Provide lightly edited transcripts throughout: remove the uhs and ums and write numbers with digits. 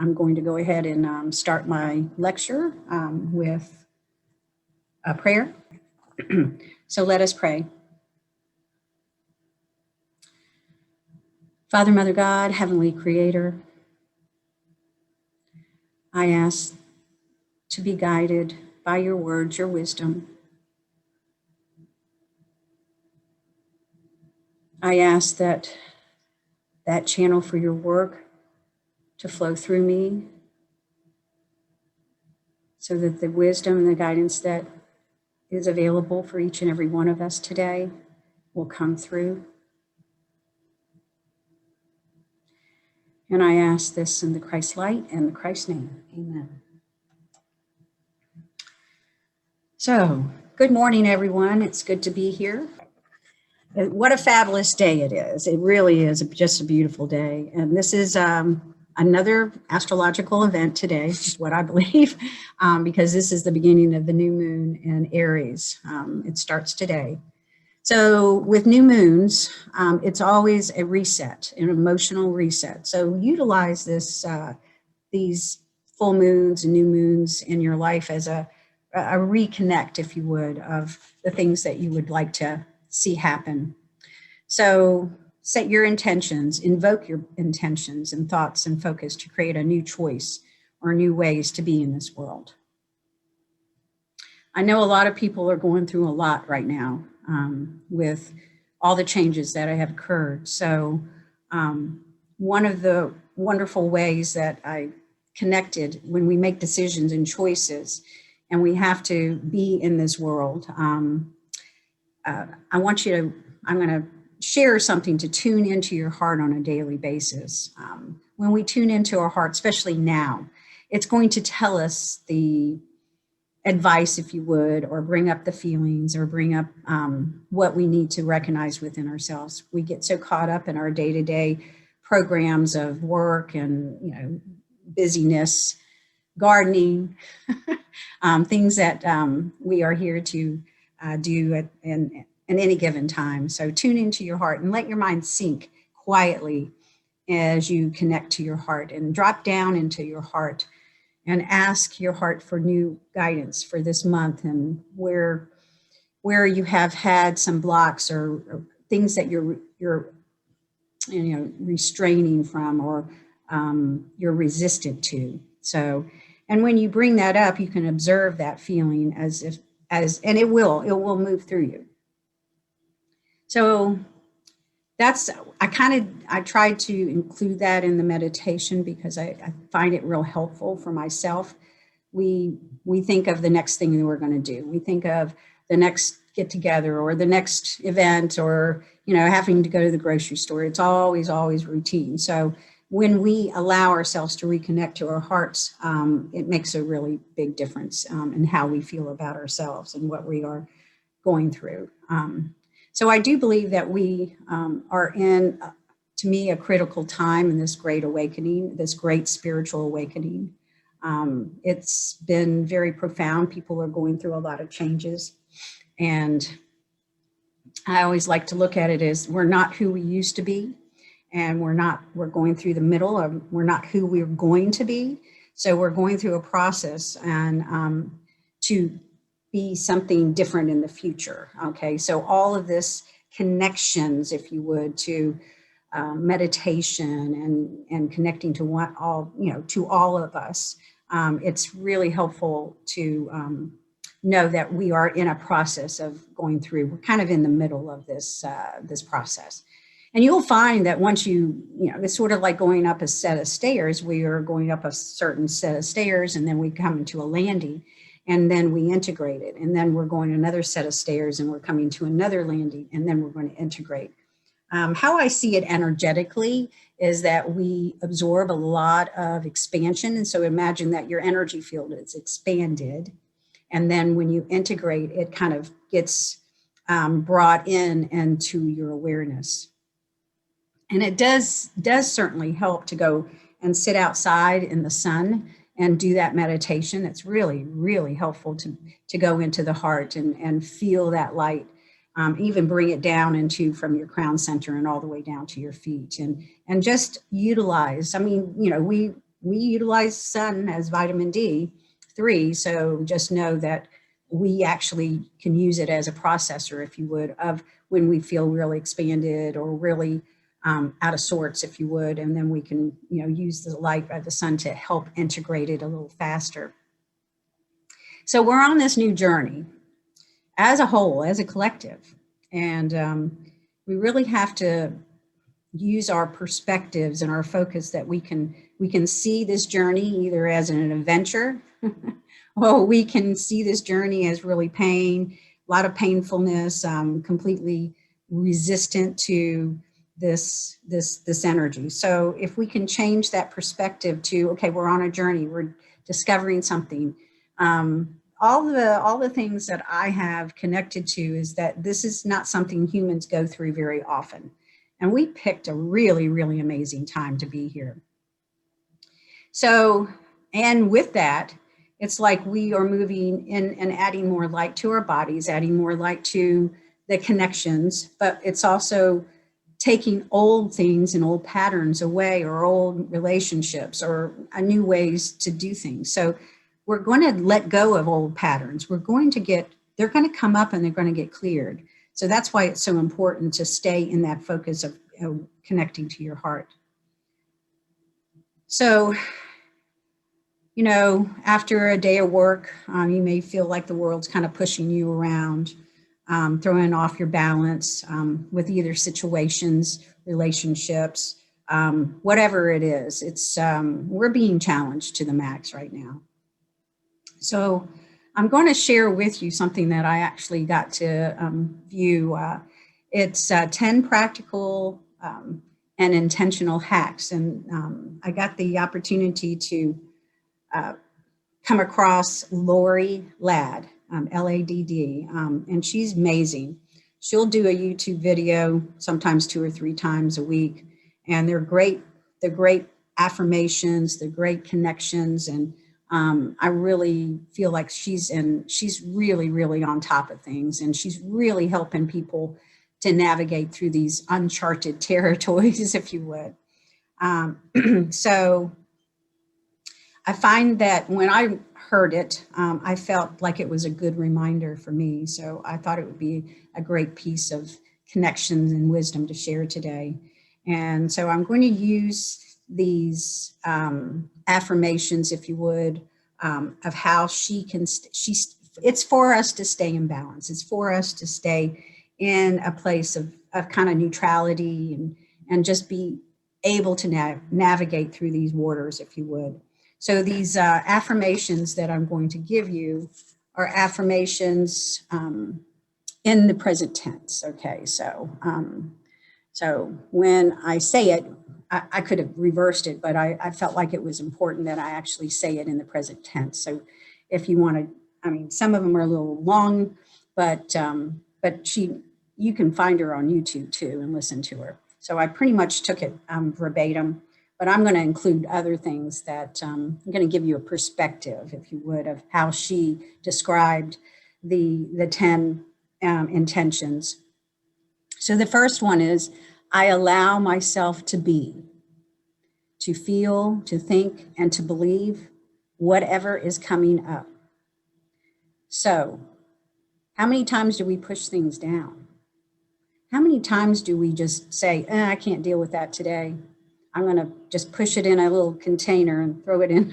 I'm going to go ahead and start my lecture with a prayer. So let us pray. Father, Mother God, Heavenly Creator, I ask to be guided by your words, your wisdom. I ask that channel for your work to flow through me so that the wisdom and the guidance that is available for each and every one of us today will come through. And I ask this in the Christ light and the Christ name. Amen. So, good morning, everyone. It's good to be here. What a fabulous day it is. It really is just a beautiful day. And this is another astrological event today, is what I believe, because this is the beginning of the new moon in Aries. It starts today. So with new moons, it's always a reset, an emotional reset. So utilize these full moons and new moons in your life as a reconnect, if you would, of the things that you would like to see happen. So set your intentions, invoke your intentions and thoughts and focus to create a new choice or new ways to be in this world. I know a lot of people are going through a lot right now with all the changes that have occurred. So one of the wonderful ways that I connected when we make decisions and choices and we have to be in this world, I'm going to share something to tune into your heart on a daily basis. When we tune into our heart, especially now, it's going to tell us the advice, if you would, or bring up the feelings or bring up what we need to recognize within ourselves. We get so caught up in our day-to-day programs of work and, busyness, gardening, things that we are here to do at any given time. So tune into your heart and let your mind sink quietly as you connect to your heart and drop down into your heart and ask your heart for new guidance for this month and where you have had some blocks or things that you're restraining from or you're resistant to. So, and when you bring that up, you can observe that feeling and it will move through you. So I tried to include that in the meditation because I find it real helpful for myself. We think of the next thing that we're going to do. We think of the next get together or the next event or, having to go to the grocery store. It's always routine. So when we allow ourselves to reconnect to our hearts, it makes a really big difference in how we feel about ourselves and what we are going through. So I do believe that we are in, to me, a critical time in this great awakening, this great spiritual awakening. It's been very profound. People are going through a lot of changes. And I always like to look at it as we're not who we used to be. And we're going through the middle of, we're not who we're going to be. So we're going through a process and to be something different in the future. Okay, so all of this connections, if you would, to meditation and connecting to to all of us. It's really helpful to know that we are in a process of going through. We're kind of in the middle of this process. And you'll find that once it's sort of like going up a set of stairs. We are going up a certain set of stairs and then we come into a landing. And then we integrate it. And then we're going another set of stairs and we're coming to another landing and then we're going to integrate. How I see it energetically is that we absorb a lot of expansion. And so imagine that your energy field is expanded. And then when you integrate, it kind of gets brought into your awareness. And it does certainly help to go and sit outside in the sun and do that meditation. It's really, really helpful to go into the heart and feel that light, even bring it down from your crown center and all the way down to your feet and just utilize. I mean, we utilize sun as vitamin D3. So just know that we actually can use it as a processor, if you would, of when we feel really expanded or really out of sorts, if you would, and then we can, use the light of the sun to help integrate it a little faster. So we're on this new journey as a whole, as a collective, and we really have to use our perspectives and our focus that we can see this journey either as an adventure, or we can see this journey as really pain, a lot of painfulness, completely resistant to this energy. So if we can change that perspective to, okay, we're on a journey, we're discovering something. All the things that I have connected to is that this is not something humans go through very often. And we picked a really, really amazing time to be here. So, and with that, it's like we are moving in and adding more light to our bodies, adding more light to the connections, but it's also taking old things and old patterns away, or old relationships, or new ways to do things. So we're going to let go of old patterns. They're going to come up and they're going to get cleared. So that's why it's so important to stay in that focus of connecting to your heart. So, after a day of work, you may feel like the world's kind of pushing you around, throwing off your balance with either situations, relationships, whatever it is. We're being challenged to the max right now. So I'm going to share with you something that I actually got to view. It's 10 practical and intentional hacks. And I got the opportunity to come across Lori Ladd, Ladd, and she's amazing. She'll do a YouTube video sometimes 2 or 3 times a week, and they're great. They're great affirmations, they're great connections, and I really feel like she's really, really on top of things, and she's really helping people to navigate through these uncharted territories, if you would. So I find that when I heard it, I felt like it was a good reminder for me. So I thought it would be a great piece of connections and wisdom to share today. And so I'm going to use these affirmations, if you would, of how she can, it's for us to stay in balance. It's for us to stay in a place of kind of neutrality and just be able to navigate through these waters, if you would. So these affirmations that I'm going to give you are affirmations in the present tense. Okay, so when I say it, I could have reversed it, but I felt like it was important that I actually say it in the present tense. So if you want to, some of them are a little long, but you can find her on YouTube too and listen to her. So I pretty much took it verbatim. But I'm going to include other things that I'm going to give you a perspective, if you would, of how she described the 10 intentions. So the first one is, I allow myself to be, to feel, to think, and to believe whatever is coming up. So how many times do we push things down? How many times do we just say, I can't deal with that today? I'm going to just push it in a little container and throw it in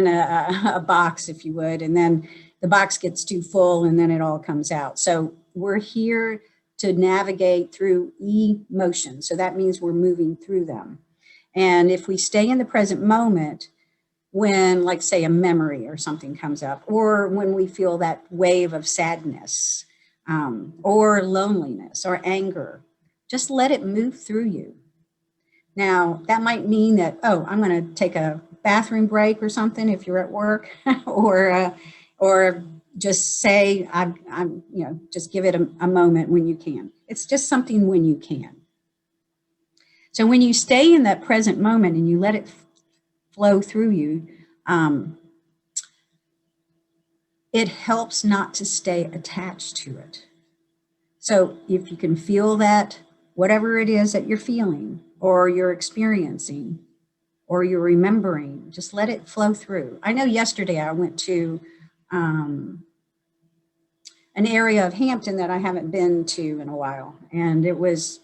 a box, if you would. And then the box gets too full and then it all comes out. So we're here to navigate through emotions. So that means we're moving through them. And if we stay in the present moment, when, like, say, a memory or something comes up, or when we feel that wave of sadness, or loneliness or anger, just let it move through you. Now, that might mean that, I'm going to take a bathroom break or something if you're at work, or just say, I'm just give it a moment when you can. It's just something when you can. So when you stay in that present moment and you let it flow through you, it helps not to stay attached to it. So if you can feel that, whatever it is that you're feeling or you're experiencing, or you're remembering, just let it flow through. I know yesterday I went to an area of Hampton that I haven't been to in a while. And it was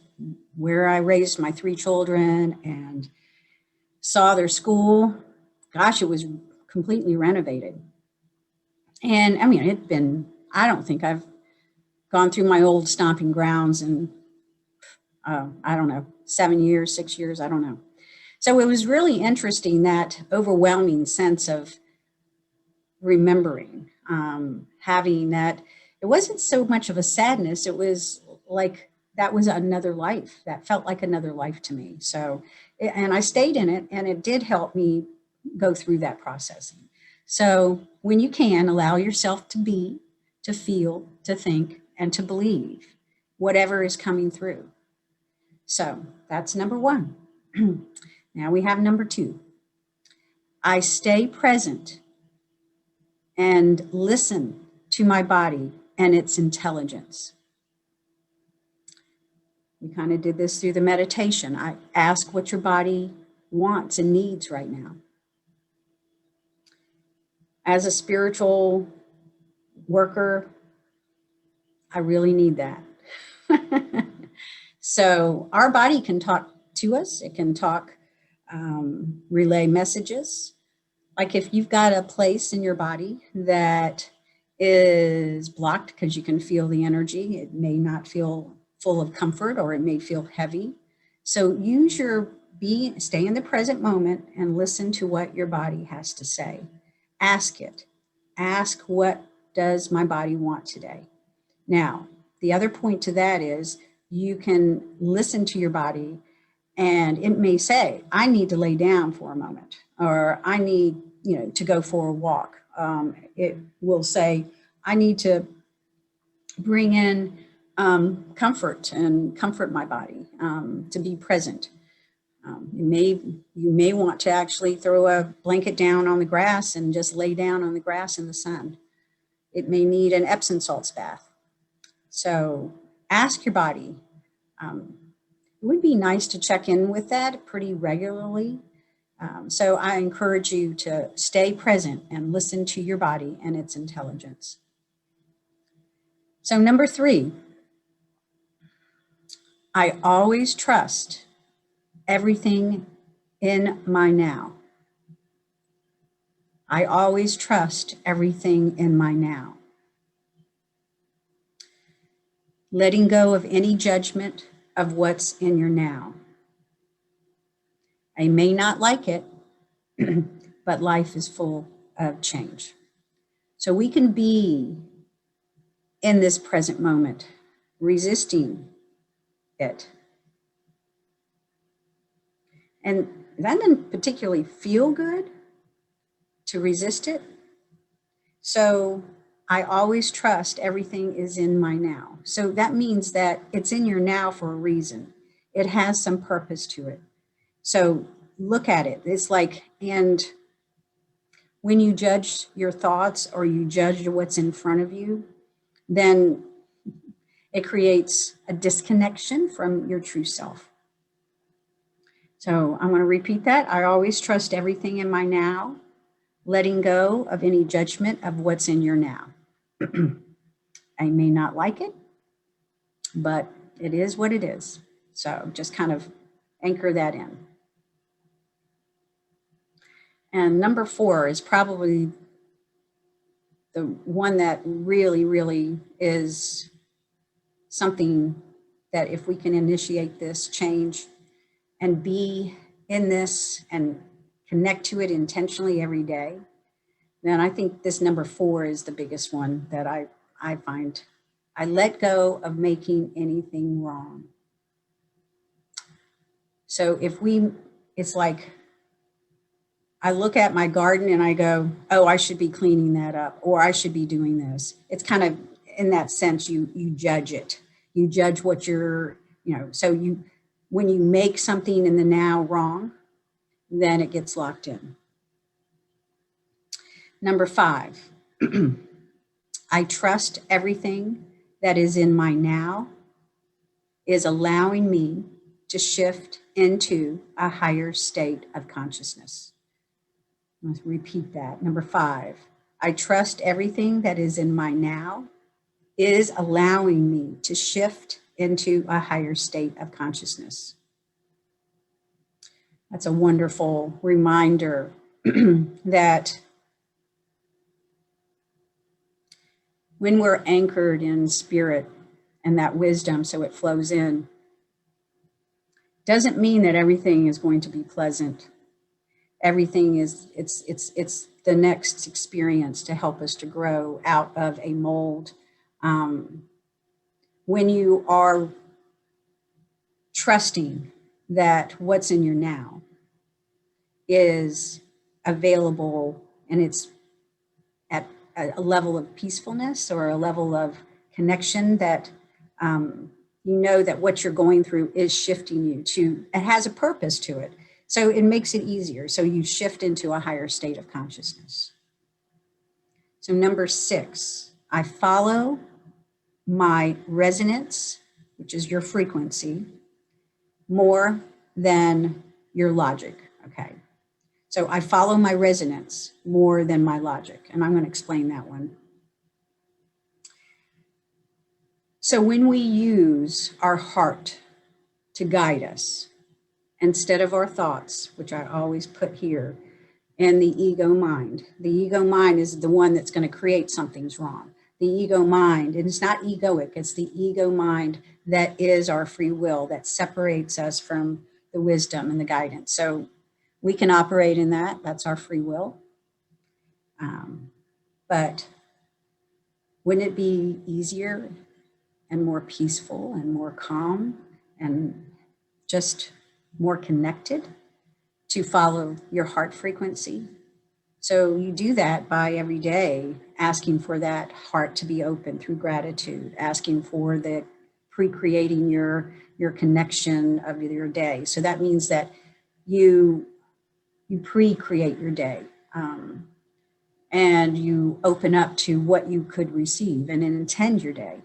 where I raised my 3 children and saw their school. Gosh, it was completely renovated. And I mean, I don't think I've gone through my old stomping grounds in, I don't know, 7 years, 6 years, I don't know. So it was really interesting, that overwhelming sense of remembering, having that. It wasn't so much of a sadness. It was like that was another life. That felt like another life to me. So, and I stayed in it, and it did help me go through that processing. So when you can, allow yourself to be, to feel, to think, and to believe whatever is coming through. So that's number 1. Now we have number 2. I stay present and listen to my body and its intelligence. We kind of did this through the meditation. I ask what your body wants and needs right now. As a spiritual worker, I really need that. So our body can talk to us. It can talk, relay messages. Like if you've got a place in your body that is blocked because you can feel the energy, it may not feel full of comfort, or it may feel heavy. So use stay in the present moment and listen to what your body has to say. Ask it. Ask, what does my body want today? Now, the other point to that is you can listen to your body, and it may say, I need to lay down for a moment, or I need, to go for a walk. It will say, I need to bring in comfort and comfort my body, to be present. You may want to actually throw a blanket down on the grass and just lay down on the grass in the sun. It may need an Epsom salts bath. So ask your body. It would be nice to check in with that pretty regularly. So I encourage you to stay present and listen to your body and its intelligence. So number 3, I always trust everything in my now. I always trust everything in my now. Letting go of any judgment of what's in your now. I may not like it, but life is full of change. So we can be in this present moment, resisting it. And that doesn't particularly feel good to resist it. So I always trust everything is in my now. So that means that it's in your now for a reason. It has some purpose to it. So look at it. It's like, and when you judge your thoughts or you judge what's in front of you, then it creates a disconnection from your true self. So I'm going to repeat that. I always trust everything in my now, letting go of any judgment of what's in your now. I may not like it, but it is what it is. So just kind of anchor that in. And number 4 is probably the one that really, really is something that if we can initiate this change and be in this and connect to it intentionally every day, then I think this number 4 is the biggest one that I find. I let go of making anything wrong. So it's like, I look at my garden and I go, oh, I should be cleaning that up, or I should be doing this. It's kind of in that sense, you judge it. You judge what when you make something in the now wrong, then it gets locked in. Number 5, I trust everything that is in my now is allowing me to shift into a higher state of consciousness. Let's repeat that. Number 5, I trust everything that is in my now is allowing me to shift into a higher state of consciousness. That's a wonderful reminder that when we're anchored in spirit and that wisdom, so it flows in, doesn't mean that everything is going to be pleasant. Everything is, it's the next experience to help us to grow out of a mold. When you are trusting that what's in your now is available and it's at a level of peacefulness or a level of connection that you know that what you're going through is shifting you to, it has a purpose to it. So it makes it easier. So you shift into a higher state of consciousness. So number 6, I follow my resonance, which is your frequency, more than your logic. Okay. So I follow my resonance more than my logic. And I'm going to explain that one. So when we use our heart to guide us, instead of our thoughts, which I always put here, and the ego mind is the one that's going to create something's wrong. The ego mind, and it's not egoic, it's the ego mind that is our free will, that separates us from the wisdom and the guidance. So we can operate in that, that's our free will. But wouldn't it be easier and more peaceful and more calm and just more connected to follow your heart frequency? So you do that by every day asking for that heart to be open through gratitude, asking for the pre-creating your connection of your day. So that means that you pre-create your day and you open up to what you could receive and then intend your day.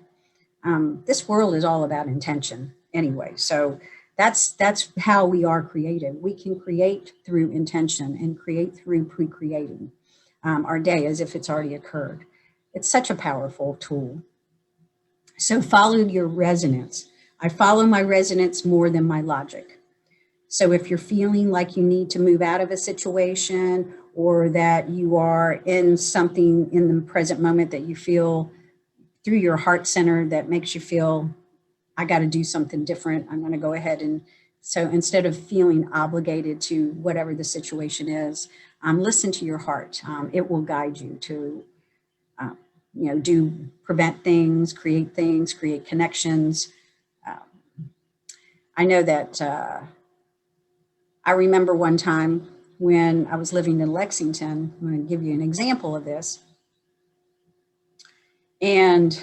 This world is all about intention anyway. So that's how we are creative. We can create through intention and create through pre-creating our day as if it's already occurred. It's such a powerful tool. So follow your resonance. I follow my resonance more than my logic. So if you're feeling like you need to move out of a situation or that you are in something in the present moment that you feel through your heart center that makes you feel, I got to do something different, I'm going to go ahead and, so instead of feeling obligated to whatever the situation is, listen to your heart. It will guide you to, prevent things, create connections. I know that I remember one time when I was living in Lexington. I'm going to give you an example of this. And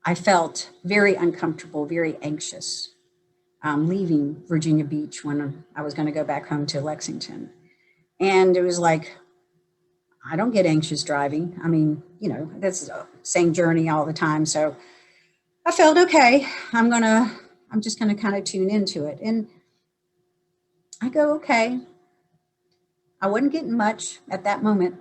I felt very uncomfortable, very anxious, leaving Virginia Beach when I was going to go back home to Lexington. And it was like, I don't get anxious driving. I mean, that's the same journey all the time. So I felt, okay, I'm just going to kind of tune into it. And I go, okay, I wasn't getting much at that moment,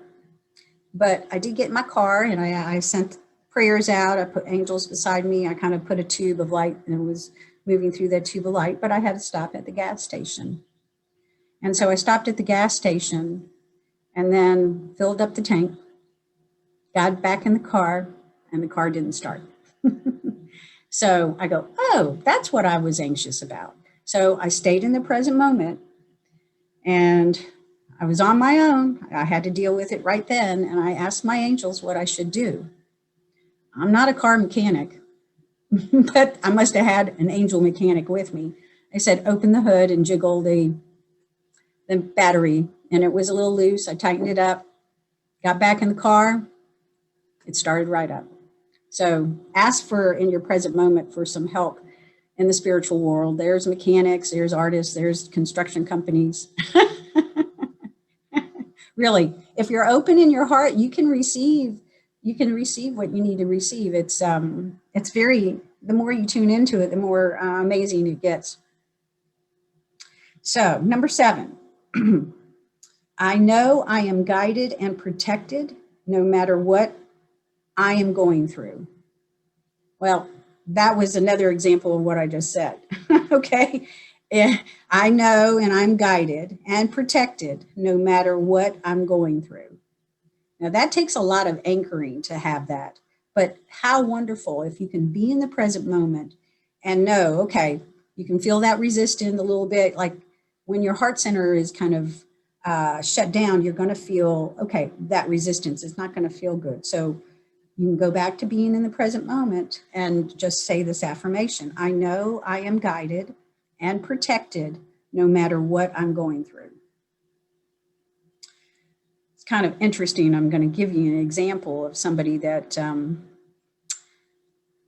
but I did get in my car and I sent prayers out. I put angels beside me. I kind of put a tube of light and it was moving through that tube of light, but I had to stop at the gas station. And so I stopped at the gas station and then filled up the tank, got back in the car, and the car didn't start. So I go, oh, that's what I was anxious about. So I stayed in the present moment and I was on my own. I had to deal with it right then. And I asked my angels what I should do. I'm not a car mechanic, but I must have had an angel mechanic with me. I said, open the hood and jiggle the battery. And it was a little loose. I tightened it up, got back in the car. It started right up. So ask for, in your present moment, for some help in the spiritual world. There's mechanics, there's artists, there's construction companies. Really, if you're open in your heart, you can receive what you need to receive. It's very, the more you tune into it, the more amazing it gets. So, number 7, I know I am guided and protected no matter what I am going through. Well, that was another example of what I just said. Okay. I know and I'm guided and protected no matter what I'm going through. Now, that takes a lot of anchoring to have that. But how wonderful if you can be in the present moment and know, okay, you can feel that resistance a little bit. Like when your heart center is kind of shut down, you're going to feel, okay, that resistance is not going to feel good. So you can go back to being in the present moment and just say this affirmation. I know I am guided and protected no matter what I'm going through. It's kind of interesting. I'm going to give you an example of somebody that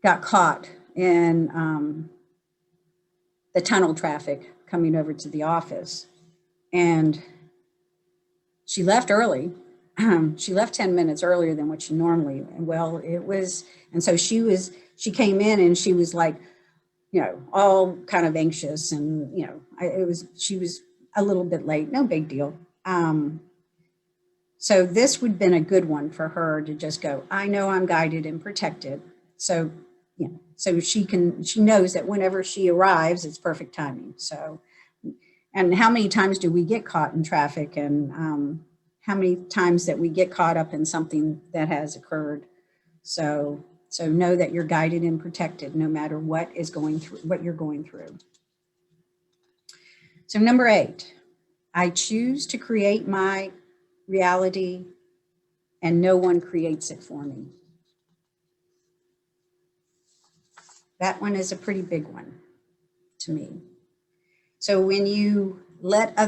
got caught in the tunnel traffic coming over to the office. And she left early. She left 10 minutes earlier than what she normally, well, it was, and so she came in and she was like, all kind of anxious and, she was a little bit late, no big deal. So this would have been a good one for her to just go, I know I'm guided and protected. So, so she knows that whenever she arrives, it's perfect timing. So, and how many times do we get caught in traffic, and how many times that we get caught up in something that has occurred? So know that you're guided and protected no matter what you're going through. So number 8, I choose to create my reality and no one creates it for me. That one is a pretty big one to me. So when you let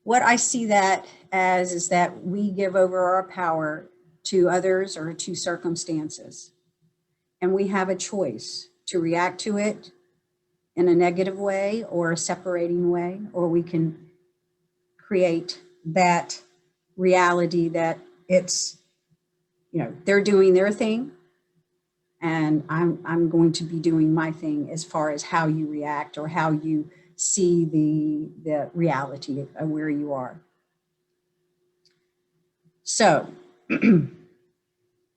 what I see that as is that we give over our power to others or to circumstances. And we have a choice to react to it in a negative way or a separating way, or we can create that reality that it's, they're doing their thing and I'm going to be doing my thing as far as how you react or how you see the reality of where you are. So,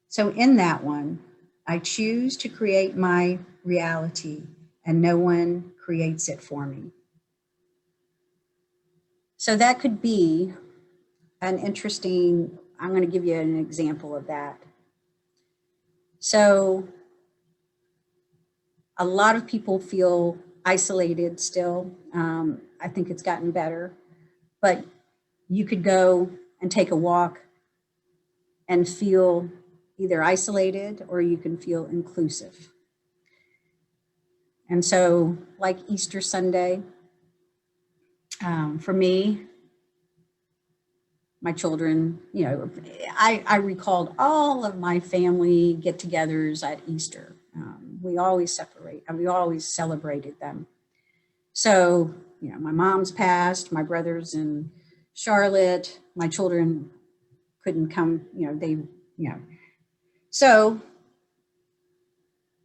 so in that one, I choose to create my reality and no one creates it for me. So that could be an interesting, I'm going to give you an example of that. So a lot of people feel isolated still. I think it's gotten better, but you could go and take a walk and feel either isolated or you can feel inclusive. And so like Easter Sunday, for me, my children, I recalled all of my family get-togethers at Easter. We always we always celebrated them. So, my mom's passed, my brother's in Charlotte, my children couldn't come, so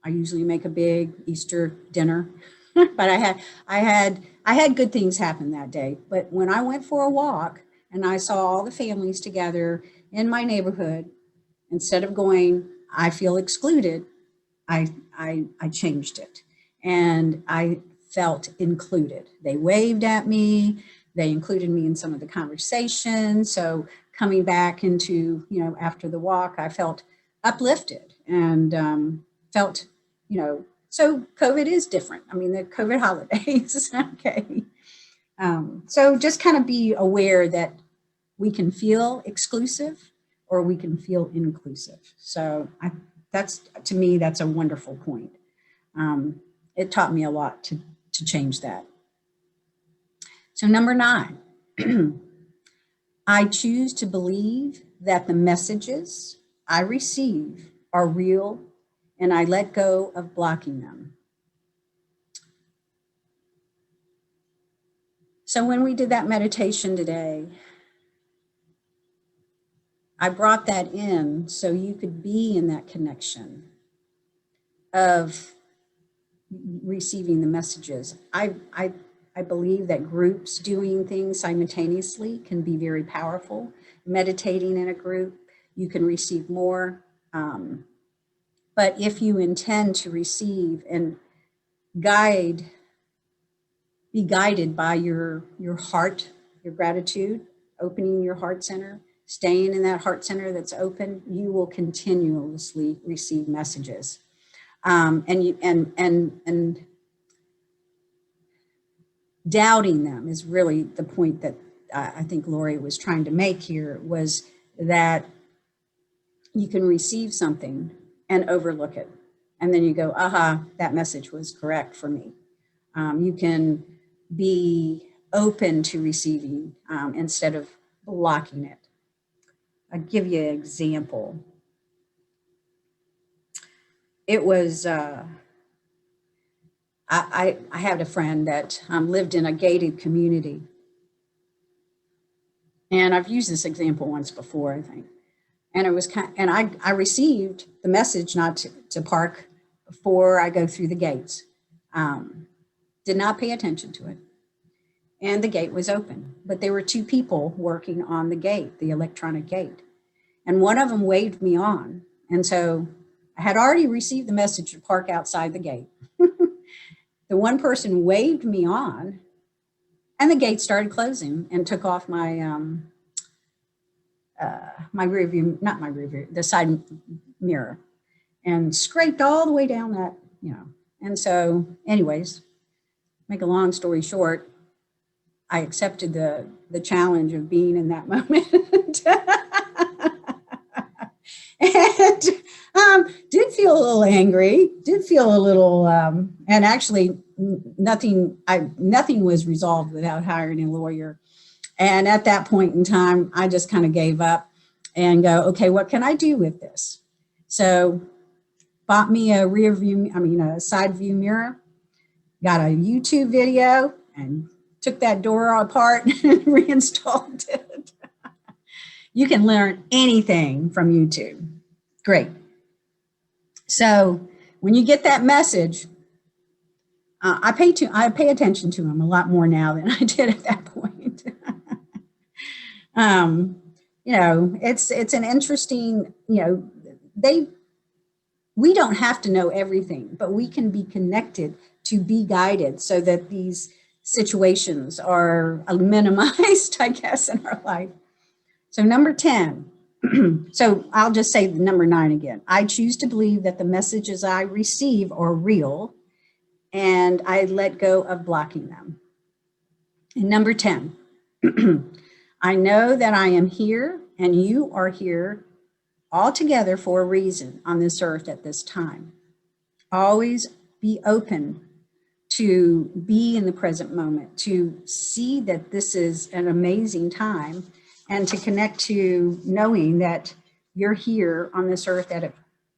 I usually make a big Easter dinner, but I had good things happen that day. But when I went for a walk and I saw all the families together in my neighborhood, instead of going, I feel excluded, I changed it and I felt included. They waved at me. They included me in some of the conversation. So coming back into, after the walk, I felt uplifted and felt, so COVID is different. I mean, the COVID holidays, okay. So just kind of be aware that we can feel exclusive or we can feel inclusive. So to me, that's a wonderful point. It taught me a lot to change that. So number 9, I choose to believe that the messages I receive are real and I let go of blocking them. So when we did that meditation today, I brought that in so you could be in that connection of receiving the messages. I I believe that groups doing things simultaneously can be very powerful. Meditating in a group, you can receive more. But if you intend to receive and guide, be guided by your heart, your gratitude, opening your heart center, staying in that heart center that's open, you will continuously receive messages. And doubting them is really the point that I think Lori was trying to make here, was that you can receive something and overlook it. And then you go, aha, that message was correct for me. You can be open to receiving instead of blocking it. I'll give you an example. It was, I had a friend that lived in a gated community. And I've used this example once before, I think. And it was and I received the message not to park before I go through the gates. Did not pay attention to it. And the gate was open, but there were two people working on the gate, the electronic gate. And one of them waved me on. And so I had already received the message to park outside the gate. The one person waved me on, and the gate started closing and took off my my rear view, not my rear view, the side mirror, and scraped all the way down that, And so, anyways, make a long story short, I accepted the challenge of being in that moment. And did feel a little angry, did feel a little, and actually nothing was resolved without hiring a lawyer. And at that point in time, I just kind of gave up and go, okay, what can I do with this? So bought me a side view mirror, got a YouTube video and took that door apart and reinstalled it. You can learn anything from YouTube. Great. So when you get that message, I pay attention to them a lot more now than I did at that point. It's an interesting, we don't have to know everything, but we can be connected to be guided so that these situations are minimized, I guess, in our life. So number 10, so I'll just say number 9 again. I choose to believe that the messages I receive are real, and I let go of blocking them. And number 10, I know that I am here and you are here all together for a reason on this earth at this time. Always be open to be in the present moment, to see that this is an amazing time, and to connect to knowing that you're here on this earth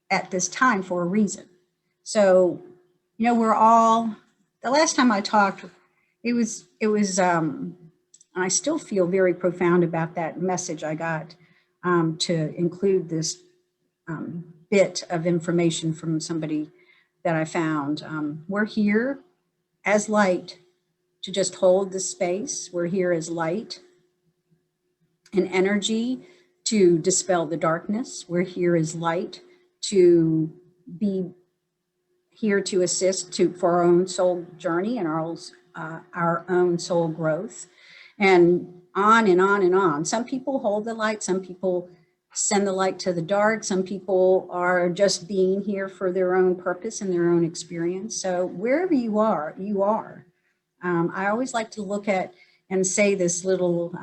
at this time for a reason. So, we're all, the last time I talked, it was, I still feel very profound about that message I got to include this bit of information from somebody that I found. We're here as light to just hold the space. We're here as light and energy to dispel the darkness. We're here as light to be here to assist for our own soul journey and our own soul growth, and on and on and on. Some people hold the light, some people send the light to the dark, some people are just being here for their own purpose and their own experience. So wherever you are, you are. I always like to look at and say this little,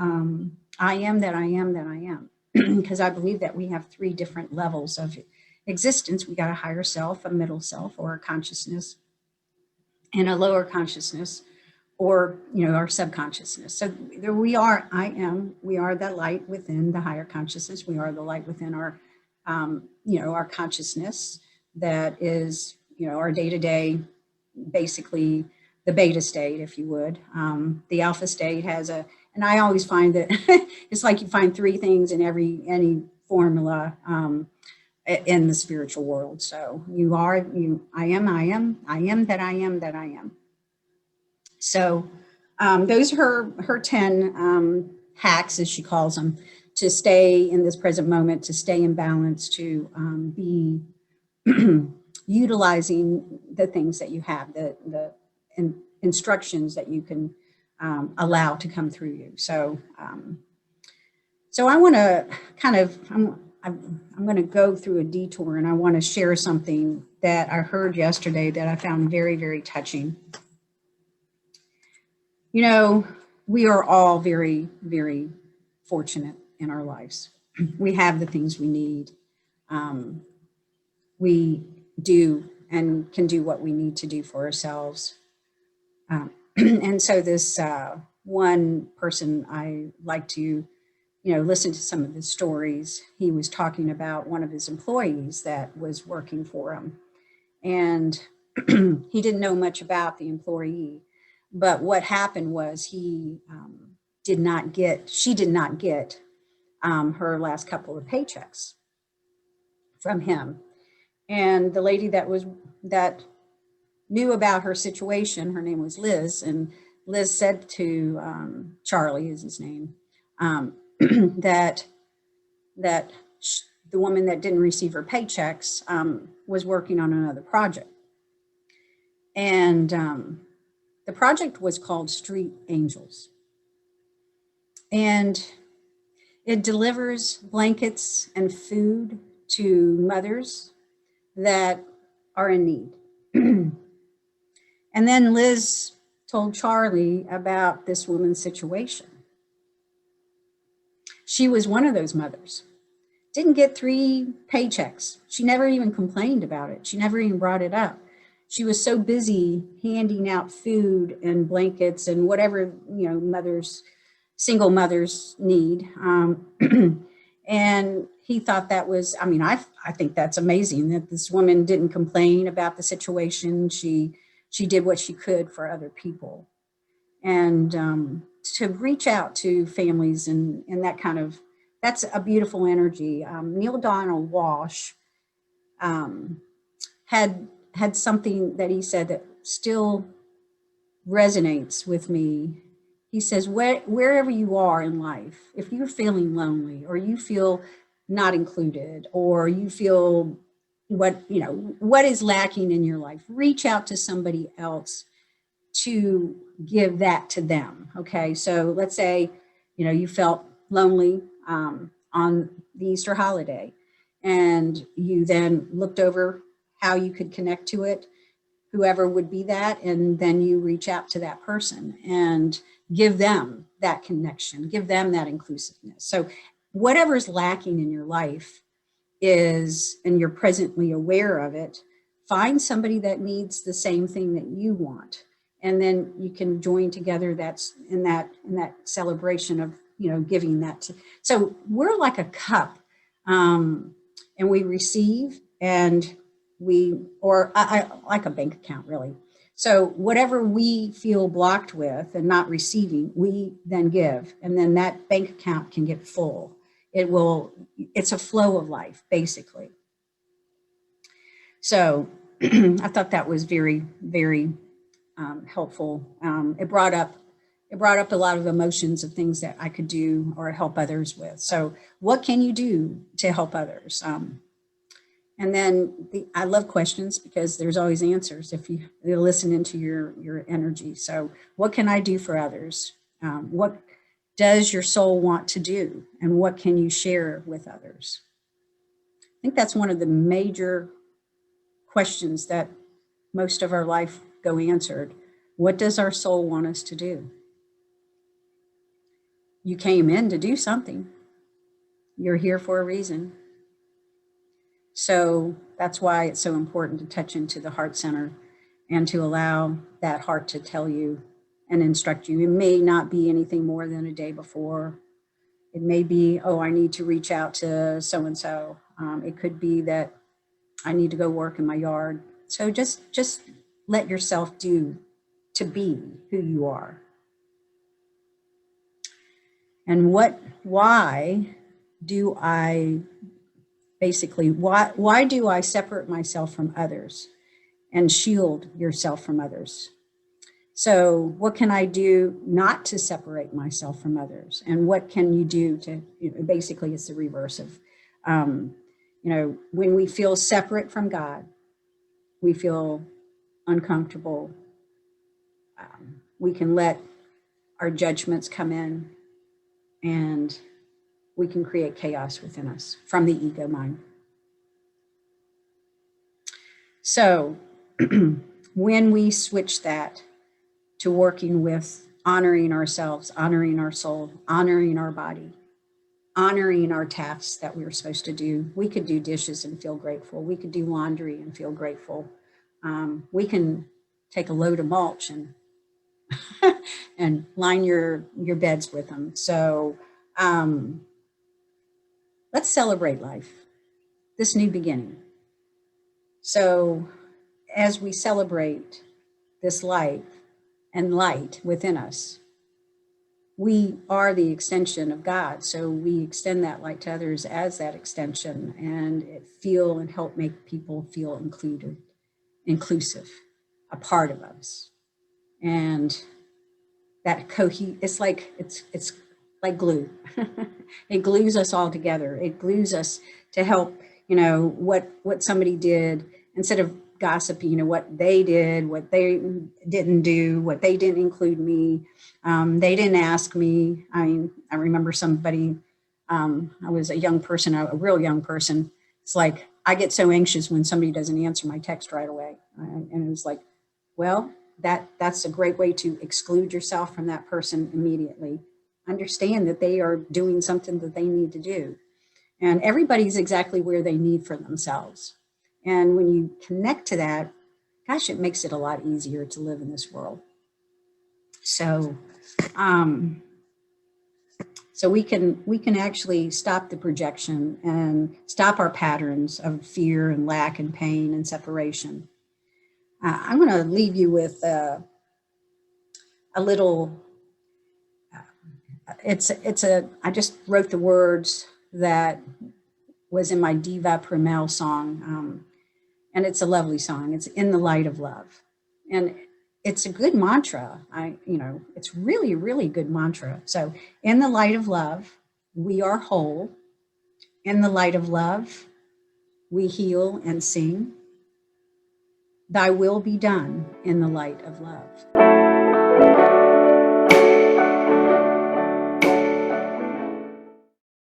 I am that I am that I am, because I believe that we have 3 different levels of existence. We got a higher self, a middle self, or a consciousness, and a lower consciousness, or our subconsciousness. So there we are. I am. We are the light within the higher consciousness. We are the light within our, our consciousness. That is, our day-to-day, basically the beta state, if you would. The alpha state has and I always find that it's like you find 3 things in any formula in the spiritual world. So I am that I am that I am. So Those are her 10 hacks, as she calls them, to stay in this present moment, to stay in balance, to be utilizing the things that you have, the instructions that you can allow to come through you. So, so I want to kind of, I'm going to go through a detour, and I want to share something that I heard yesterday that I found very, very touching. You know, we are all very, very fortunate in our lives. We have the things we need. We do and can do what we need to do for ourselves. And so this one person I like to, listen to some of his stories. He was talking about one of his employees that was working for him. And he didn't know much about the employee. But what happened was she did not get her last couple of paychecks from him. And the lady that knew about her situation, her name was Liz, and Liz said to Charlie, is his name, that the woman that didn't receive her paychecks was working on another project. And the project was called Street Angels. And it delivers blankets and food to mothers that are in need. And then Liz told Charlie about this woman's situation. She was one of those mothers. Didn't get 3 paychecks. She never even complained about it. She never even brought it up. She was so busy handing out food and blankets and whatever, single mothers need. And he thought that was, I think that's amazing that this woman didn't complain about the situation. She did what she could for other people. And to reach out to families and that kind of, that's a beautiful energy. Neil Donald Walsh had something that he said that still resonates with me. He says, wherever you are in life, if you're feeling lonely or you feel not included or you feel what is lacking in your life, reach out to somebody else to give that to them. Okay. So let's say, you felt lonely on the Easter holiday and you then looked over how you could connect to it, whoever would be that, and then you reach out to that person and give them that connection, give them that inclusiveness. So whatever's lacking in your life is, and you're presently aware of it, find somebody that needs the same thing that you want. And then you can join together that's in that celebration of, giving that to. So we're like a cup, and we receive and I like a bank account, really. So whatever we feel blocked with and not receiving, we then give, and then that bank account can get full. It's a flow of life, basically. So I thought that was very, very helpful. It brought up a lot of emotions of things that I could do or help others with. So what can you do to help others? And then I love questions because there's always answers if you listen into your energy. So what can I do for others? What does your soul want to do? And what can you share with others? I think that's one of the major questions that most of our life go answered. What does our soul want us to do? You came in to do something. You're here for a reason. So that's why it's so important to touch into the heart center and to allow that heart to tell you and instruct you. It may not be anything more than a day before. It may be, I need to reach out to so-and-so. It could be that I need to go work in my yard. So just let yourself be who you are. And why do I separate myself from others and shield yourself from others? So what can I do not to separate myself from others? And what can you do to, basically it's the reverse of, when we feel separate from God, we feel uncomfortable. We can let our judgments come in, and we can create chaos within us from the ego mind. So when we switch that to working with honoring ourselves, honoring our soul, honoring our body, honoring our tasks that we were supposed to do, we could do dishes and feel grateful. We could do laundry and feel grateful. We can take a load of mulch and and line your beds with them. So let's celebrate life, this new beginning. So as we celebrate this life and light within us, we are the extension of God. So we extend that light to others as that extension, and feel and help make people feel included, inclusive, a part of us. And that it's like glue. It glues us all together. It glues us to help, what somebody did, instead of gossiping, what they did, what they didn't do, what they didn't include me. They didn't ask me. I mean, I remember somebody, I was a young person, a real young person. It's like, I get so anxious when somebody doesn't answer my text right away. And it was like, well, that's a great way to exclude yourself from that person immediately. Understand that they are doing something that they need to do. And everybody's exactly where they need for themselves. And when you connect to that, gosh, it makes it a lot easier to live in this world. So, so we can actually stop the projection and stop our patterns of fear and lack and pain and separation. I'm going to leave you with a little. I just wrote the words that was in my Diva Primal song. And it's a lovely song. It's In the Light of Love. And it's a good mantra. It's really, really good mantra. So in the light of love, we are whole. In the light of love, we heal and sing. Thy will be done in the light of love.